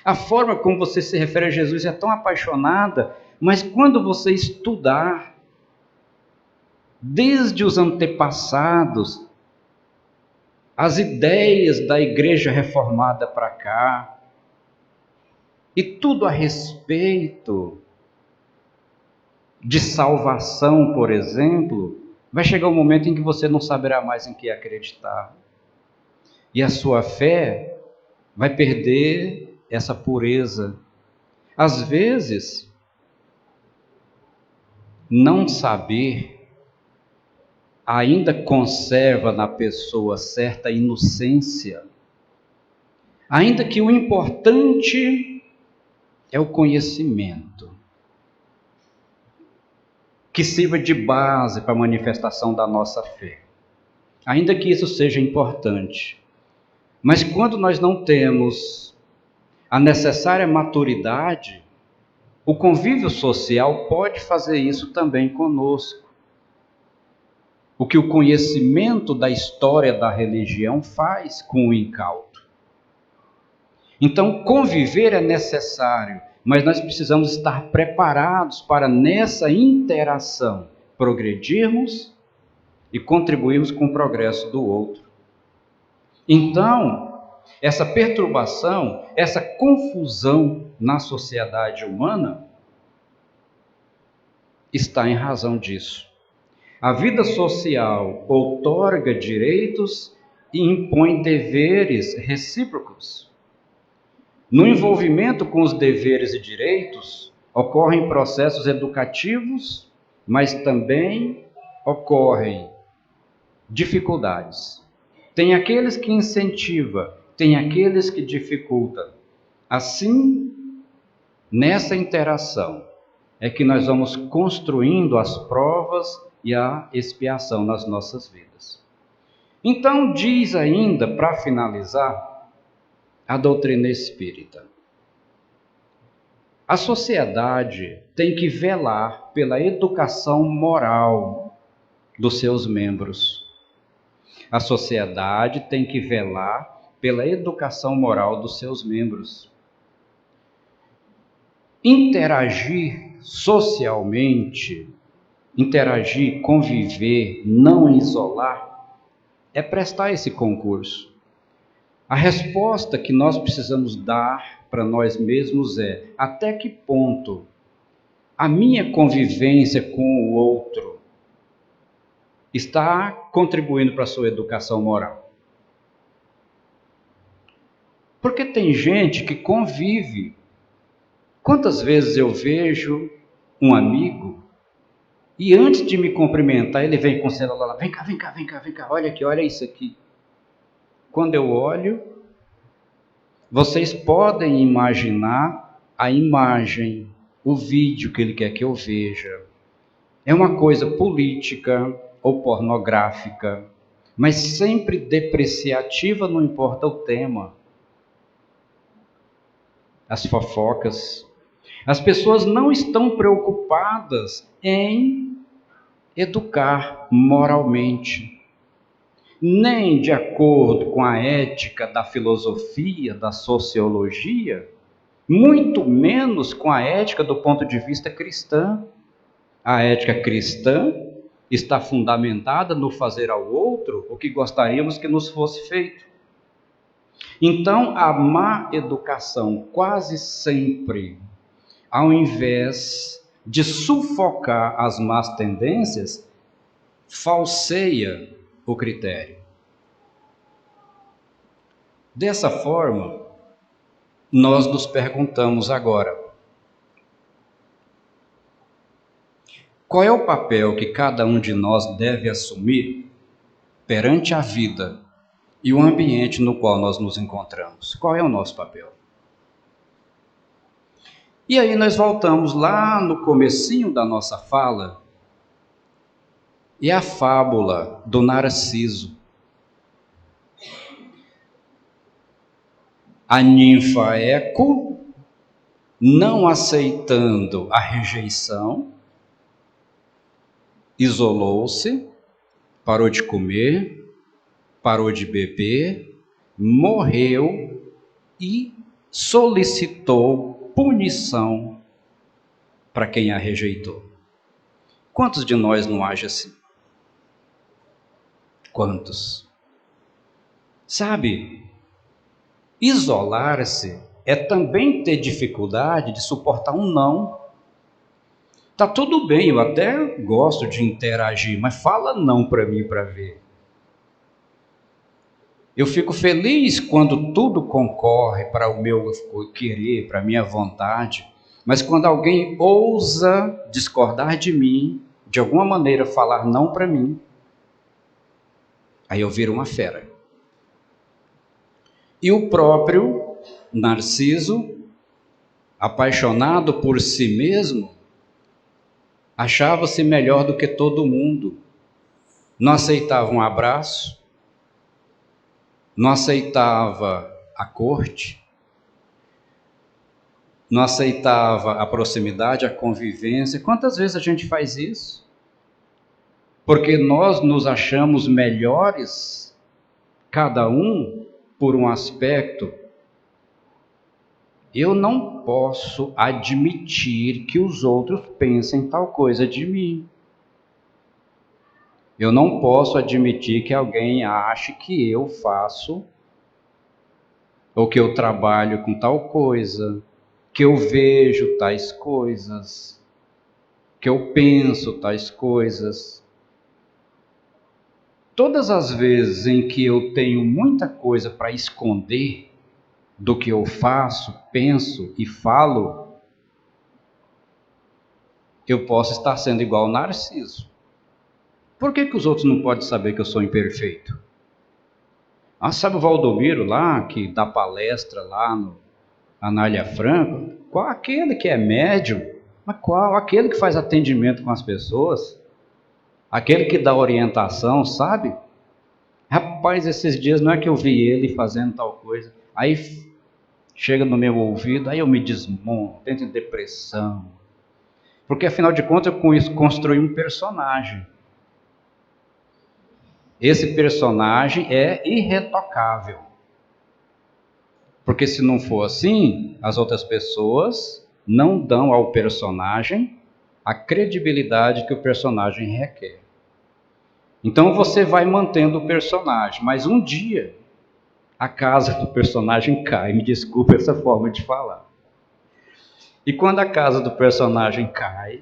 Speaker 1: A forma como você se refere a Jesus é tão apaixonada, mas quando você estudar, desde os antepassados, as ideias da igreja reformada para cá, e tudo a respeito de salvação, por exemplo, vai chegar um momento em que você não saberá mais em que acreditar. E a sua fé vai perder essa pureza. Às vezes, não saber ainda conserva na pessoa certa inocência, ainda que o importante é o conhecimento, que sirva de base para a manifestação da nossa fé. Ainda que isso seja importante. Mas quando nós não temos a necessária maturidade, o convívio social pode fazer isso também conosco. O que o conhecimento da história da religião faz com o incauto. Então, conviver é necessário, mas nós precisamos estar preparados para, nessa interação, progredirmos e contribuirmos com o progresso do outro. Então, essa perturbação, essa confusão na sociedade humana está em razão disso. A vida social outorga direitos e impõe deveres recíprocos. No envolvimento com os deveres e direitos, ocorrem processos educativos, mas também ocorrem dificuldades. Tem aqueles que incentivam, tem aqueles que dificultam. Assim, nessa interação, é que nós vamos construindo as provas e a expiação nas nossas vidas. Então, diz ainda, para finalizar, a doutrina espírita: a sociedade tem que velar pela educação moral dos seus membros. A sociedade tem que velar pela educação moral dos seus membros. Interagir socialmente, interagir, conviver, não isolar, é prestar esse concurso. A resposta que nós precisamos dar para nós mesmos é: até que ponto a minha convivência com o outro está contribuindo para a sua educação moral? Porque tem gente que convive. Quantas vezes eu vejo um amigo e antes de me cumprimentar ele vem com o celular lá: vem cá, vem cá, vem cá, vem cá, olha aqui, olha isso aqui. Quando eu olho, vocês podem imaginar a imagem, o vídeo que ele quer que eu veja. É uma coisa política ou pornográfica, mas sempre depreciativa, não importa o tema. As fofocas. As pessoas não estão preocupadas em educar moralmente, nem de acordo com a ética da filosofia, da sociologia, muito menos com a ética do ponto de vista cristão. A ética cristã está fundamentada no fazer ao outro o que gostaríamos que nos fosse feito. Então, a má educação quase sempre, ao invés de sufocar as más tendências, falseia o critério. Dessa forma, nós nos perguntamos agora: qual é o papel que cada um de nós deve assumir perante a vida e o ambiente no qual nós nos encontramos? Qual é o nosso papel? E aí nós voltamos lá no comecinho da nossa fala, e a fábula do Narciso. A ninfa Eco, não aceitando a rejeição, isolou-se, parou de comer, parou de beber, morreu e solicitou punição para quem a rejeitou. Quantos de nós não agem assim? Quantos? Sabe, isolar-se é também ter dificuldade de suportar um não. Tá tudo bem, eu até gosto de interagir, mas fala não para mim para ver. Eu fico feliz quando tudo concorre para o meu querer, para a minha vontade, mas quando alguém ousa discordar de mim, de alguma maneira falar não para mim, aí eu viro uma fera. E o próprio Narciso, apaixonado por si mesmo, achava-se melhor do que todo mundo. Não aceitava um abraço, não aceitava a corte, não aceitava a proximidade, a convivência. Quantas vezes a gente faz isso? Porque nós nos achamos melhores, cada um por um aspecto, Eu não posso admitir que os outros pensem tal coisa de mim. Eu não posso admitir que alguém ache que eu faço, ou que eu trabalho com tal coisa, que eu vejo tais coisas, que eu penso tais coisas. Todas as vezes em que eu tenho muita coisa para esconder do que eu faço, penso e falo, eu posso estar sendo igual Narciso. Por que os outros não podem saber que eu sou imperfeito? Ah, sabe o Valdomiro lá, que dá palestra lá no Anália Franco? Qual aquele que é médium? Mas qual? Aquele que faz atendimento com as pessoas? Aquele que dá orientação, sabe? Rapaz, esses dias não é que eu vi ele fazendo tal coisa. Aí chega no meu ouvido, aí eu me desmonto, entro em depressão. Porque afinal de contas eu com isso construí um personagem. Esse personagem é irretocável. Porque se não for assim, as outras pessoas não dão ao personagem a credibilidade que o personagem requer. Então você vai mantendo o personagem, mas um dia a casa do personagem cai. Me desculpe essa forma de falar. E quando a casa do personagem cai,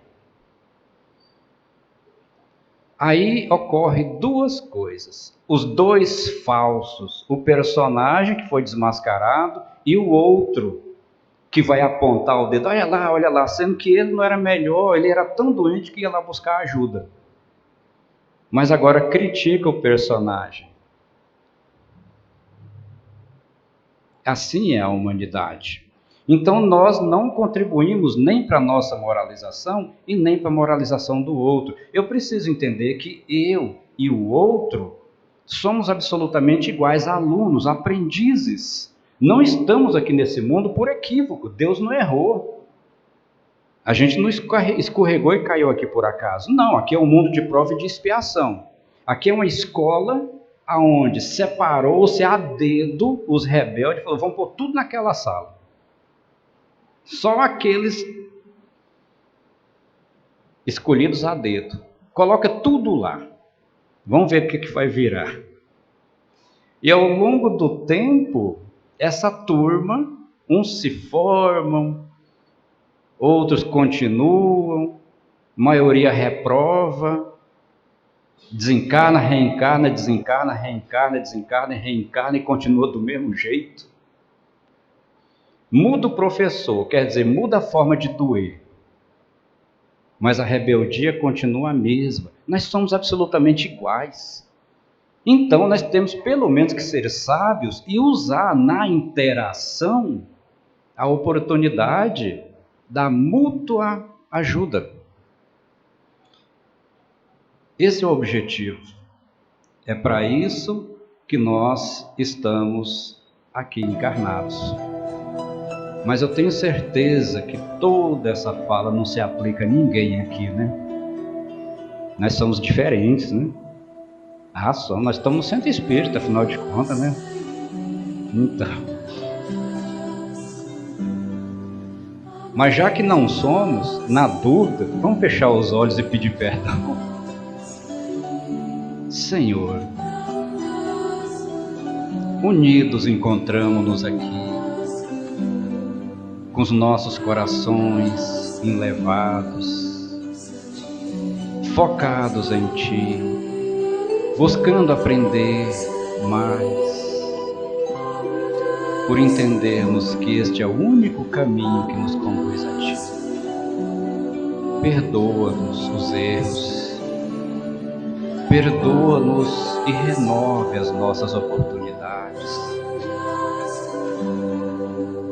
Speaker 1: aí ocorre duas coisas. Os dois falsos, o personagem que foi desmascarado e o outro que vai apontar o dedo, olha lá, sendo que ele não era melhor, ele era tão doente que ia lá buscar ajuda. Mas agora critica o personagem. Assim é a humanidade. Então nós não contribuímos nem para a nossa moralização e nem para a moralização do outro. Eu preciso entender que eu e o outro somos absolutamente iguais, alunos, aprendizes. Não estamos aqui nesse mundo por equívoco, Deus não errou. A gente não escorregou e caiu aqui por acaso. Não, aqui é um mundo de prova e de expiação. Aqui é uma escola onde separou-se a dedo os rebeldes e falou, vamos pôr tudo naquela sala. Só aqueles escolhidos a dedo. Coloca tudo lá. Vamos ver o que vai virar. E ao longo do tempo, essa turma, uns se formam, outros continuam, maioria reprova, desencarna, reencarna, desencarna, reencarna, desencarna, reencarna e continua do mesmo jeito. Muda o professor, quer dizer, muda a forma de doer. Mas a rebeldia continua a mesma. Nós somos absolutamente iguais. Então, nós temos pelo menos que ser sábios e usar na interação a oportunidade da mútua ajuda. Esse é o objetivo. É para isso que nós estamos aqui encarnados. Mas eu tenho certeza que toda essa fala não se aplica a ninguém aqui, né? Nós somos diferentes, né? Nós estamos no centro espírita, afinal de contas, né? Então. Mas já que não somos, na dúvida, vamos fechar os olhos e pedir perdão. Senhor, unidos encontramos-nos aqui, com os nossos corações enlevados, focados em Ti, buscando aprender mais, por entendermos que este é o único caminho que nos conduz a Ti. Perdoa-nos os erros, perdoa-nos e renove as nossas oportunidades.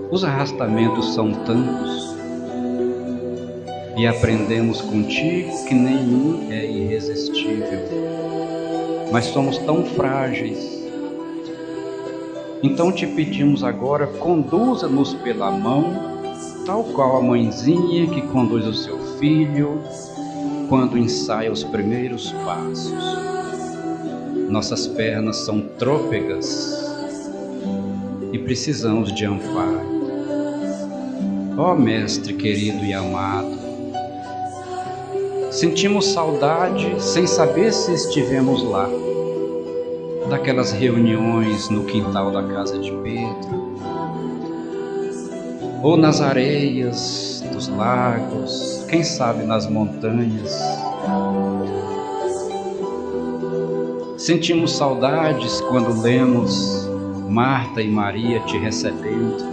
Speaker 1: Os arrastamentos são tantos e aprendemos contigo que nenhum é irresistível, mas somos tão frágeis. Então te pedimos agora, conduza-nos pela mão, tal qual a mãezinha que conduz o seu filho quando ensaia os primeiros passos. Nossas pernas são trôpegas e precisamos de amparo. Ó Mestre querido e amado, sentimos saudade sem saber se estivemos lá, daquelas reuniões no quintal da casa de Pedro, ou nas areias dos lagos, quem sabe nas montanhas. Sentimos saudades quando lemos Marta e Maria te recebendo,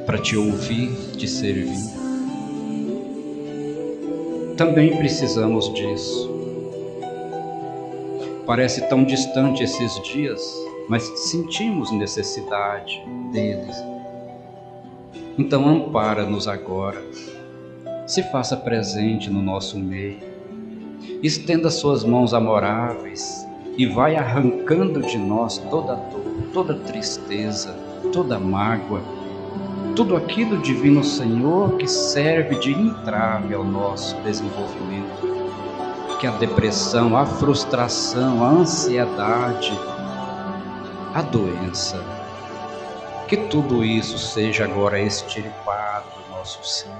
Speaker 1: para te ouvir, te servir. Também precisamos disso. Parece tão distante esses dias, mas sentimos necessidade deles. Então ampara-nos agora, se faça presente no nosso meio, estenda suas mãos amoráveis e vai arrancando de nós toda dor, toda tristeza, toda mágoa, tudo aquilo, Divino Senhor, que serve de entrave ao nosso desenvolvimento, que a depressão, a frustração, a ansiedade, a doença, que tudo isso seja agora extirpado do nosso ser.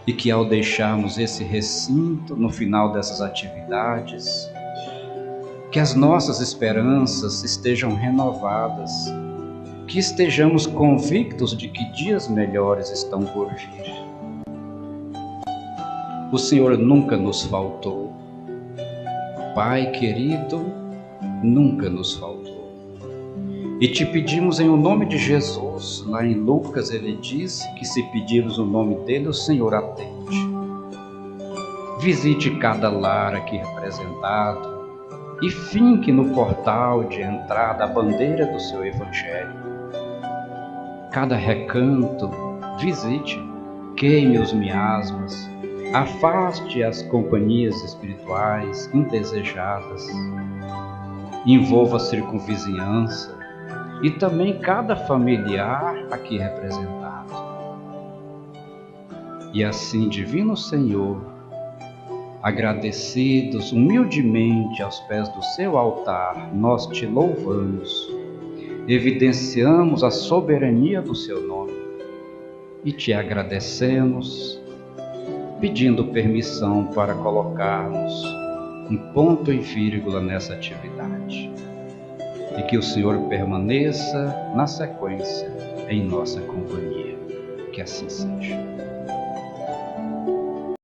Speaker 1: E que ao deixarmos esse recinto no final dessas atividades, que as nossas esperanças estejam renovadas, que estejamos convictos de que dias melhores estão por vir. O Senhor nunca nos faltou. Pai querido, nunca nos faltou. E te pedimos em o nome de Jesus, lá em Lucas ele disse que se pedirmos o nome dele, o Senhor atende. Visite cada lar aqui representado e finque no portal de entrada a bandeira do seu Evangelho. Cada recanto, visite, queime os miasmas, afaste as companhias espirituais indesejadas, envolva a circunvizinhança e também cada familiar aqui representado. E assim, Divino Senhor, agradecidos humildemente aos pés do seu altar, nós te louvamos, evidenciamos a soberania do seu nome e te agradecemos, pedindo permissão para colocarmos um ponto e vírgula nessa atividade. E que o Senhor permaneça na sequência em nossa companhia. Que assim seja.